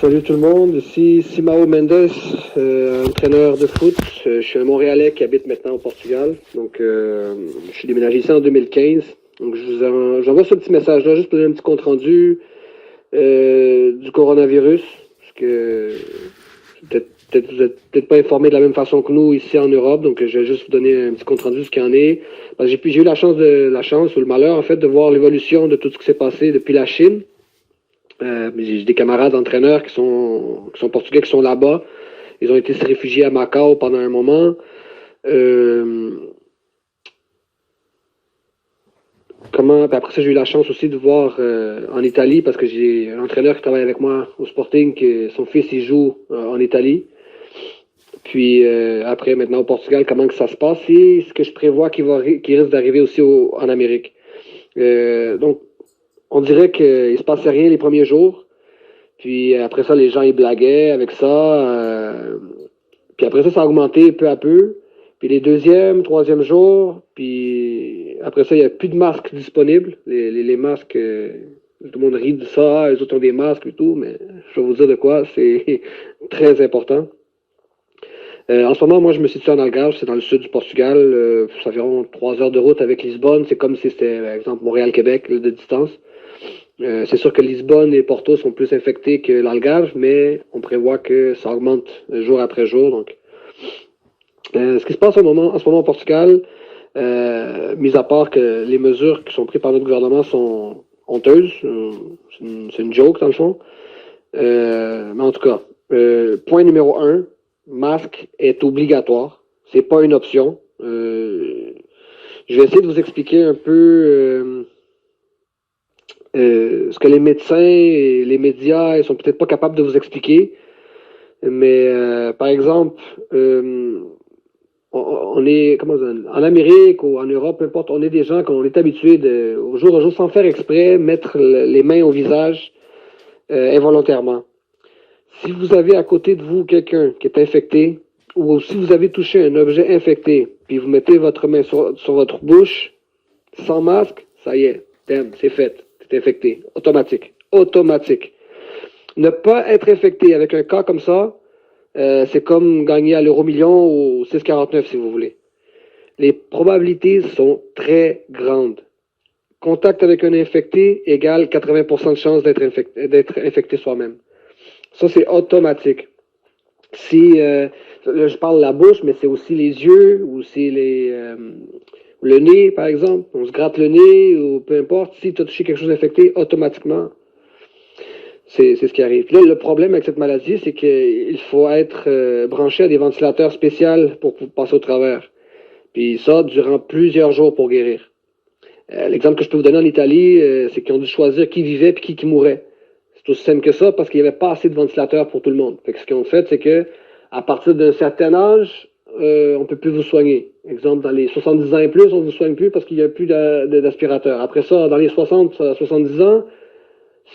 Salut tout le monde, ici Simao Mendes, entraîneur de foot. Je suis un Montréalais qui habite maintenant au Portugal. Donc, je suis déménagé ici en 2015. Donc, j'envoie ce petit message-là juste pour donner un petit compte-rendu du coronavirus. Parce que vous n'êtes peut-être pas informé de la même façon que nous ici en Europe. Donc, je vais juste vous donner un petit compte-rendu de ce qu'il y en est. J'ai eu la chance ou le malheur, en fait, de voir l'évolution de tout ce qui s'est passé depuis la Chine. J'ai des camarades entraîneurs qui sont portugais, qui sont là-bas. Ils ont été se réfugier à Macao pendant un moment. Après ça, j'ai eu la chance aussi de voir en Italie, parce que j'ai un entraîneur qui travaille avec moi au Sporting, son fils il joue en Italie. Puis après, maintenant au Portugal, comment que ça se passe, et ce que je prévois qui risque d'arriver aussi en Amérique. Donc, on dirait qu'il se passait rien les premiers jours. Puis après ça, les gens ils blaguaient avec ça. Puis après ça, ça a augmenté peu à peu. Puis les deuxième, troisième jours, puis après ça, il n'y a plus de masques disponibles. Les masques, tout le monde rit de ça, les autres ont des masques et tout, mais je vais vous dire de quoi, c'est très important. En ce moment, moi, je me situe en Algarve, c'est dans le sud du Portugal. C'est environ 3 heures de route avec Lisbonne. C'est comme si c'était, par exemple, Montréal-Québec de distance. C'est sûr que Lisbonne et Porto sont plus infectés que l'Algarve, mais on prévoit que ça augmente jour après jour. Donc, ce qui se passe en ce moment au Portugal, mis à part que les mesures qui sont prises par notre gouvernement sont honteuses, c'est une joke dans le fond. Mais en tout cas, point numéro 1, masque est obligatoire. C'est pas une option. Je vais essayer de vous expliquer un peu ce que les médecins et les médias ils sont peut-être pas capables de vous expliquer. Mais par exemple, on est en Amérique ou en Europe, peu importe, on est des gens qu'on est habitués au jour au jour, sans faire exprès, mettre les mains au visage involontairement. Si vous avez à côté de vous quelqu'un qui est infecté, ou si vous avez touché un objet infecté, puis vous mettez votre main sur votre bouche, sans masque, ça y est, c'est fait, c'est infecté, automatique, automatique. Ne pas être infecté avec un cas comme ça, c'est comme gagner à l'euro-million ou 6,49 si vous voulez. Les probabilités sont très grandes. Contact avec un infecté égale 80% de chance d'être infecté soi-même. Ça, c'est automatique. Si, là, je parle de la bouche, mais c'est aussi les yeux, ou c'est le nez, par exemple. On se gratte le nez, ou peu importe. Si tu as touché quelque chose d'infecté, automatiquement, c'est ce qui arrive. Là, le problème avec cette maladie, c'est qu'il faut être branché à des ventilateurs spéciaux pour passer au travers. Puis ça, durant plusieurs jours pour guérir. L'exemple que je peux vous donner en Italie, c'est qu'ils ont dû choisir qui vivait et qui mourait. C'est aussi simple que ça parce qu'il n'y avait pas assez de ventilateurs pour tout le monde. Fait que ce qu'ils ont fait, c'est que à partir d'un certain âge, on ne peut plus vous soigner. Exemple, dans les 70 ans et plus, on ne vous soigne plus parce qu'il n'y a plus d'aspirateur. Après ça, dans les 60 à 70 ans,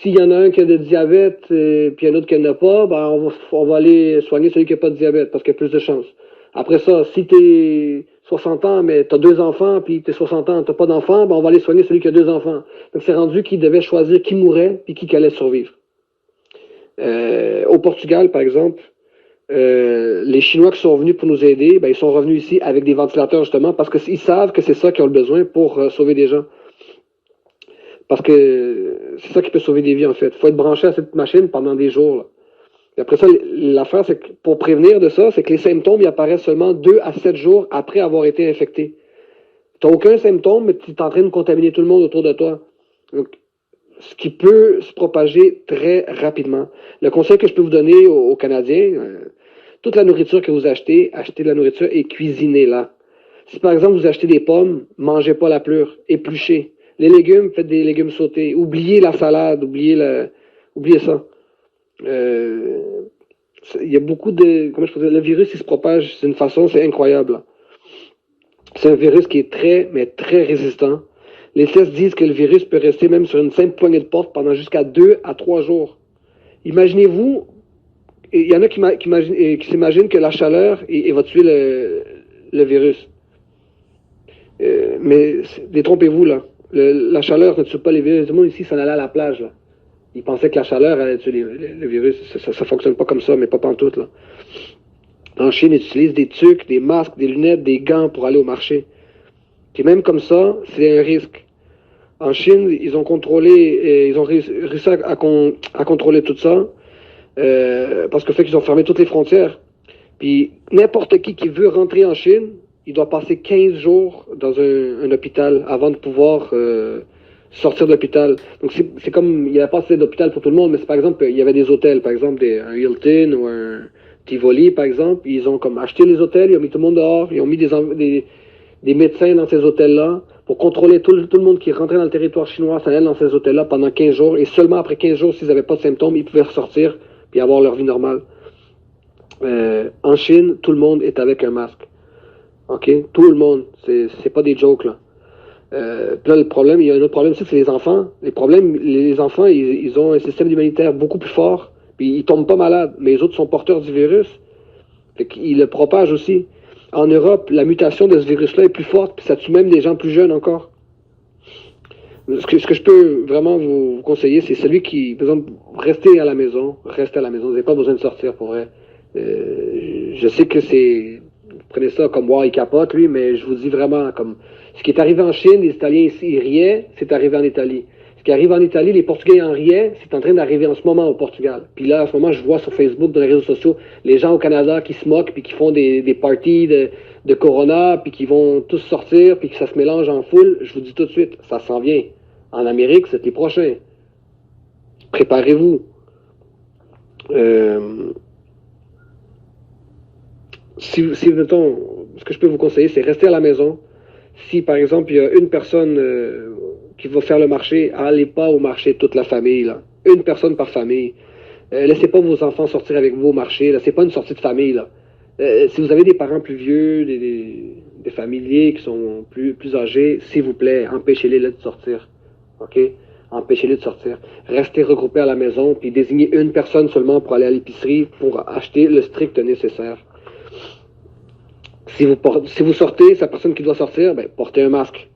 s'il y en a un qui a de diabète et puis un autre qui n'en a pas, ben on va aller soigner celui qui n'a pas de diabète parce qu'il y a plus de chances. Après ça, si tu es 60 ans, mais tu as 2 enfants, puis tu es 60 ans, tu n'as pas d'enfants, ben on va aller soigner celui qui a 2 enfants. Donc c'est rendu qu'il devait choisir qui mourrait puis qui allait survivre. Au Portugal, par exemple, les Chinois qui sont venus pour nous aider, ben, ils sont revenus ici avec des ventilateurs justement parce qu'ils savent que c'est ça qu'ils ont besoin pour sauver des gens. Parce que c'est ça qui peut sauver des vies, en fait. Il faut être branché à cette machine pendant des jours. Là. Et après ça, l'affaire, c'est que pour prévenir de ça, c'est que les symptômes ils apparaissent seulement 2 à 7 jours après avoir été infecté. Tu n'as aucun symptôme, mais tu es en train de contaminer tout le monde autour de toi. Donc, ce qui peut se propager très rapidement. Le conseil que je peux vous donner aux Canadiens, toute la nourriture que vous achetez de la nourriture et cuisinez-la. Si par exemple vous achetez des pommes, mangez pas la pleure, épluchez. Les légumes, faites des légumes sautés. Oubliez la salade, oubliez ça. Il y a beaucoup de... Comment je peux dire? Le virus, il se propage d'une façon, c'est incroyable. C'est un virus qui est très, mais très résistant. Les tests disent que le virus peut rester même sur une simple poignée de porte pendant jusqu'à 2 à 3 jours. Imaginez-vous, il y en a qui s'imaginent que la chaleur va tuer le virus. Mais détrompez-vous, là. La chaleur ne tue pas les virus. Du monde ici s'en allait à la plage, là. Ils pensaient que la chaleur allait tuer le virus. Ça fonctionne pas comme ça, mais pas pantoute, là. En Chine, ils utilisent des tucs, des masques, des lunettes, des gants pour aller au marché. Puis même comme ça, c'est un risque. En Chine, ils ont contrôlé, ils ont réussi à contrôler tout ça, parce que fait qu'ils ont fermé toutes les frontières. Puis n'importe qui veut rentrer en Chine, il doit passer 15 jours dans un hôpital avant de pouvoir sortir de l'hôpital. Donc c'est comme, il n'y avait pas assez d'hôpital pour tout le monde, mais c'est par exemple, il y avait des hôtels, par exemple un Hilton ou un Tivoli, par exemple. Ils ont comme acheté les hôtels, ils ont mis tout le monde dehors, ils ont mis des médecins dans ces hôtels-là pour contrôler tout le monde qui rentrait dans le territoire chinois, s'en allait dans ces hôtels-là pendant 15 jours. Et seulement après 15 jours, s'ils n'avaient pas de symptômes, ils pouvaient ressortir puis avoir leur vie normale. En Chine, tout le monde est avec un masque. OK? Tout le monde. C'est pas des jokes, là. Puis là, le problème, il y a un autre problème aussi, c'est les enfants. Les enfants, ils ont un système immunitaire beaucoup plus fort, puis ils tombent pas malades, mais les autres sont porteurs du virus. Fait qu'ils le propagent aussi. En Europe, la mutation de ce virus-là est plus forte, puis ça tue même des gens plus jeunes encore. Ce que je peux vraiment vous conseiller, c'est celui qui, par exemple, restez à la maison. Vous n'avez pas besoin de sortir pour vrai. Je sais que vous prenez ça comme, wow, il capote, lui, mais je vous dis vraiment, comme, ce qui est arrivé en Chine, les Italiens ici, ils riaient, c'est arrivé en Italie. Ce qui arrive en Italie, les Portugais en riaient, c'est en train d'arriver en ce moment au Portugal. Puis là, en ce moment, je vois sur Facebook, dans les réseaux sociaux, les gens au Canada qui se moquent, puis qui font des parties de Corona, puis qui vont tous sortir, puis que ça se mélange en foule. Je vous dis tout de suite, ça s'en vient. En Amérique, c'est les prochains. Préparez-vous. Mettons, ce que je peux vous conseiller, c'est rester à la maison. Si, par exemple, il y a une personne qui va faire le marché, allez pas au marché toute la famille, là. Une personne par famille. Laissez pas vos enfants sortir avec vous au marché, là. C'est pas une sortie de famille, là. Si vous avez des parents plus vieux, des familiers qui sont plus âgés, s'il vous plaît, empêchez-les de sortir. OK? Empêchez-les de sortir. Restez regroupés à la maison, puis désignez une personne seulement pour aller à l'épicerie pour acheter le strict nécessaire. Si vous sortez, c'est la personne qui doit sortir, ben, portez un masque.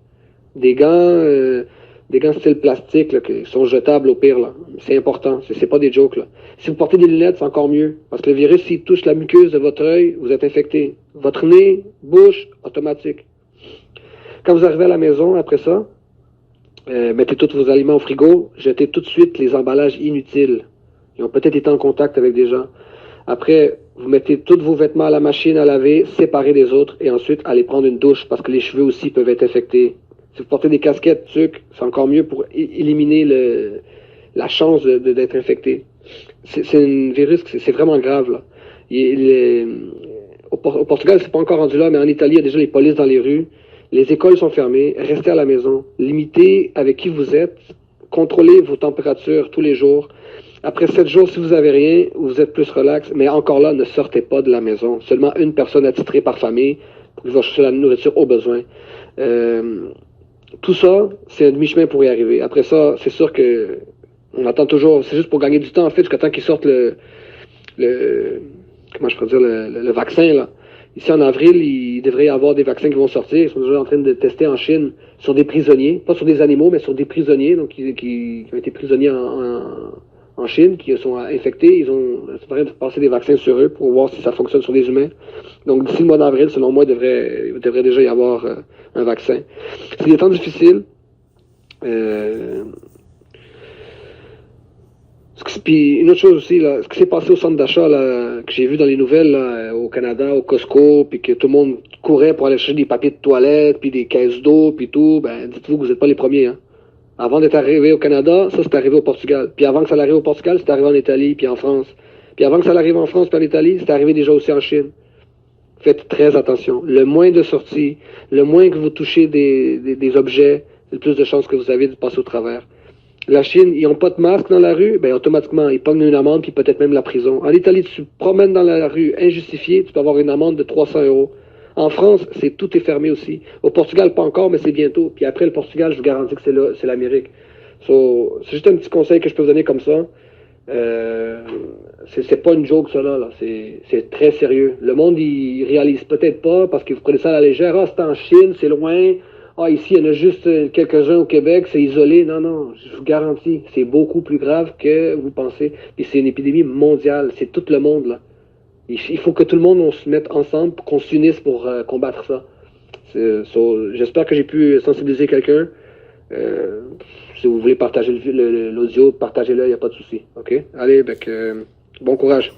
Des gants style plastique, là, qui sont jetables au pire, là. C'est important. C'est pas des jokes, là. Si vous portez des lunettes, c'est encore mieux. Parce que le virus, s'il touche la muqueuse de votre œil, vous êtes infecté. Votre nez, bouche, automatique. Quand vous arrivez à la maison, après ça, mettez tous vos aliments au frigo, jetez tout de suite les emballages inutiles. Ils ont peut-être été en contact avec des gens. Après, vous mettez tous vos vêtements à la machine à laver, séparés des autres, et ensuite, allez prendre une douche, parce que les cheveux aussi peuvent être infectés. Si vous portez des casquettes, tucs, c'est encore mieux pour éliminer la chance d'être infecté. C'est un virus, c'est vraiment grave, là. Au Portugal, c'est pas encore rendu là, mais en Italie, il y a déjà les polices dans les rues. Les écoles sont fermées, restez à la maison. Limitez avec qui vous êtes, contrôlez vos températures tous les jours. Après 7 jours, si vous n'avez rien, vous êtes plus relax, mais encore là, ne sortez pas de la maison. Seulement une personne attitrée par famille pour qu'il va chercher la nourriture au besoin. Tout ça, c'est un demi-chemin pour y arriver. Après ça, c'est sûr que on attend toujours, c'est juste pour gagner du temps, en fait, jusqu'à temps qu'ils sortent comment je pourrais dire, le vaccin, là. Ici, en avril, il devrait y avoir des vaccins qui vont sortir. Ils sont déjà en train de tester en Chine sur des prisonniers, pas sur des animaux, mais sur des prisonniers, donc qui ont été prisonniers en Chine, qui sont infectés. Ils ont en train de passer des vaccins sur eux pour voir si ça fonctionne sur des humains. Donc, d'ici le mois d'avril, selon moi, il devrait déjà y avoir un vaccin. C'est des temps difficiles. Puis une autre chose aussi, là, ce qui s'est passé au centre d'achat, là, que j'ai vu dans les nouvelles là, au Canada, au Costco, puis que tout le monde courait pour aller chercher des papiers de toilette, puis des caisses d'eau, puis tout, ben dites-vous que vous n'êtes pas les premiers. Hein. Avant d'être arrivé au Canada, ça c'est arrivé au Portugal. Puis avant que ça arrive au Portugal, c'est arrivé en Italie, puis en France. Puis avant que ça arrive en France, puis en Italie, c'est arrivé déjà aussi en Chine. Faites très attention. Le moins de sorties, le moins que vous touchez des objets, le plus de chances que vous avez de passer au travers. La Chine, ils n'ont pas de masque dans la rue, ben automatiquement, ils pognent une amende, puis peut-être même la prison. En Italie, tu te promènes dans la rue injustifié, tu peux avoir une amende de 300 €. En France, tout est fermé aussi. Au Portugal, pas encore, mais c'est bientôt. Puis après le Portugal, je vous garantis que c'est l'Amérique. C'est juste un petit conseil que je peux vous donner comme ça. C'est pas une joke, ça là. C'est très sérieux. Le monde, il réalise peut-être pas, parce que vous prenez ça à la légère. Ah, c'est en Chine, c'est loin. ah, ici, il y en a juste quelques-uns au Québec, c'est isolé. Non, non, je vous garantis, c'est beaucoup plus grave que vous pensez. Et c'est une épidémie mondiale, c'est tout le monde, là. Il faut que tout le monde on se mette ensemble, qu'on s'unisse pour combattre ça. J'espère que j'ai pu sensibiliser quelqu'un. Euh, si vous voulez partager l'audio, partagez-le, il n'y a pas de souci. OK? Allez, bon courage.